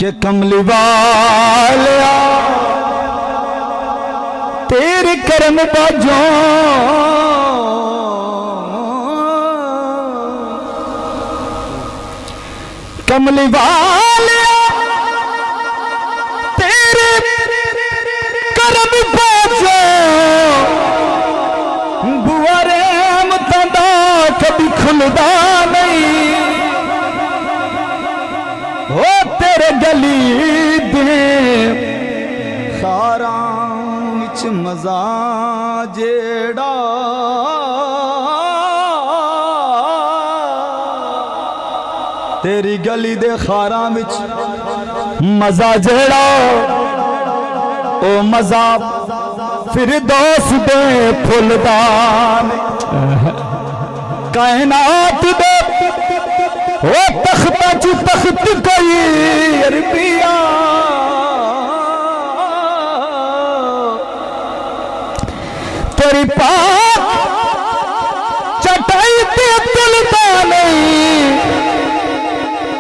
के कमली वालिया तेरे करम बाजो कमली वालिया तेरे करम बाजो बुआरे मतां कभी खुलदा नहीं हो तेरे गली दे खारा विच मजा जेड़ा तेरी गली दे खारा विच मजा जेड़ा ओ मजा फिर दोस्त दे फुलदान कायनात दे ओ तख्ता च तख्त कोई अरबिया तेरी पाक चटाई पे तुलता नहीं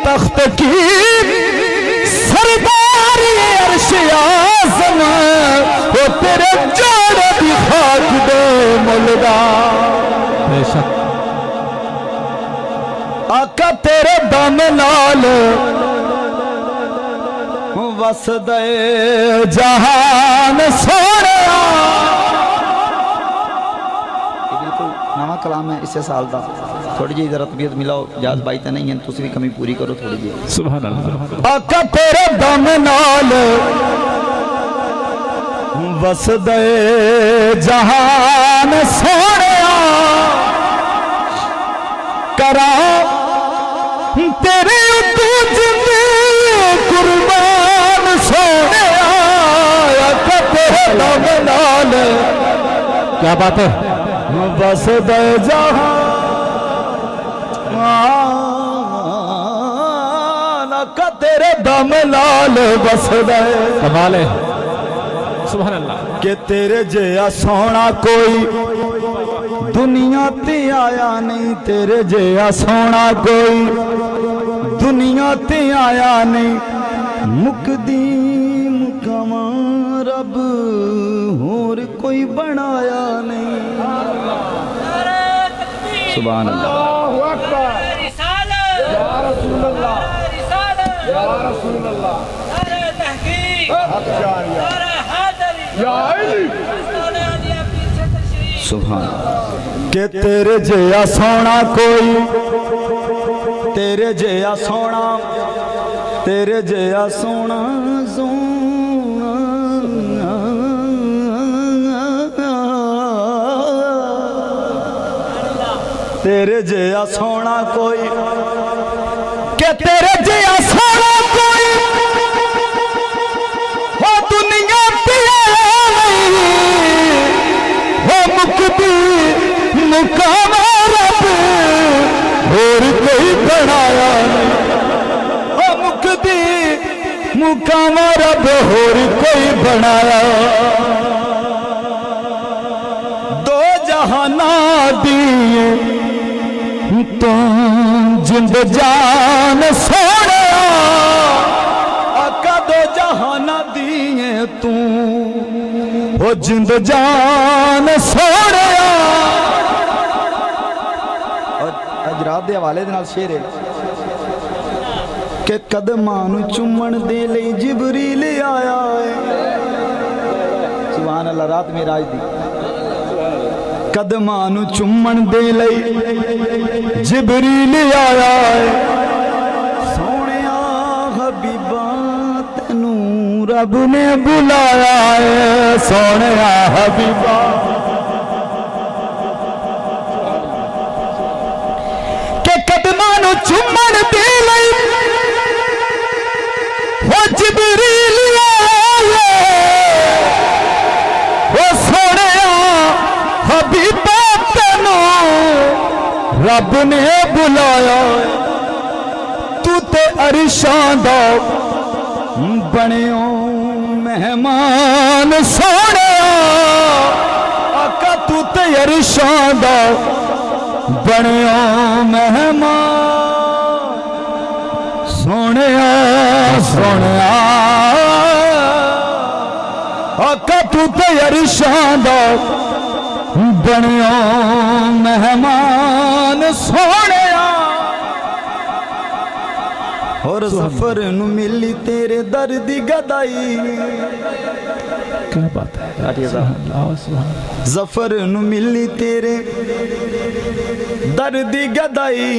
तख्त की सरदारी अर्श आज़म वो तेरे जोड़े भी खाक दे मुलदा बेशक आका तेरे दम नाल वसदे जहान सोने बिल्कुल नवा कलाम है इसे साल का थोड़ी जी जरा तबीयत मिलाओ जाज बाई तो नहीं है तुसी भी कमी पूरी करो थोड़ी जी सुभान अल्लाह आका तेरे दम नाल वसदे जहान सोने करा तेरे कुर्बान सोने आका तेरे दम नाल क्या बात है वसदे जहान आका तेरे दम नाल वसदे कमाल है सुभान अल्लाह के तेरे जया सोना कोई दुनिया ते आया नहीं तेरे जया सोना कोई दुनिया ते आया नहीं मुकदी मुकामा रब होर कोई बनाया नहीं सुभान अल्लाह या रसूल अल्लाह या रसूल अल्लाह सुभान के तेरे जया सोना कोई तेरे जया सोना तेरे जया सोना तेरे जया सोना कोई के तेरे जया सोना कोई हो दुनिया हो मुकदी मुकामा रब और कोई बनाया नहीं हो मुकदी मुकामा रब और कोई बनाया दो जहाना दिए तो जिंद जान सोने आका दो जहाना दिए तू वो जिंद जान सोने और हजरात दे हवाले दे नाल शेर है कि कदमां नू चुम्मण दे लई जिबरील आया है सुभान अल्लाह रात मेराज दी कदमां नू चुम्मण दे लई जिबरील आया है सोनिया हबीबा तैनू रब ने बुलाया है सोनिया हबीबा के कदमां नू चुम्मण दे लई हो जिबरील आया हो सोनिया हबीबा तैनू रब ने बुलाया तू ते अरिशां दा बनियो मेहमान सोने आका तू ते अरिशां दा बनियो मेहमान सोने सोनिया आका तू ते अरशां दा बनियो मेहमान सोनिया और जफर नु मिली तेरे दर दी गदाई क्या बात है जफर नु मिली तेरे दर दी गदाई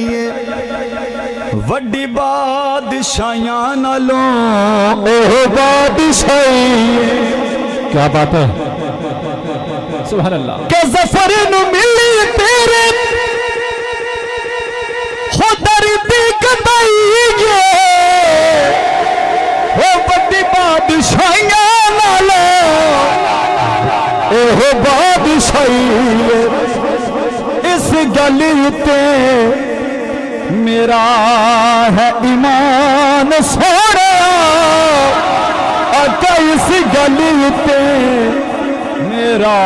वड्डी बादशाहियां नालों ओह बादशाही क्या बात है सुभान अल्लाह के जफर नु मिली तेरे दर दी गदाई ओ बड़ी बादशाहियां नालों ओह बादशाही इस गल ते मेरा है ईमान सोनिया आका इस गल ते मेरा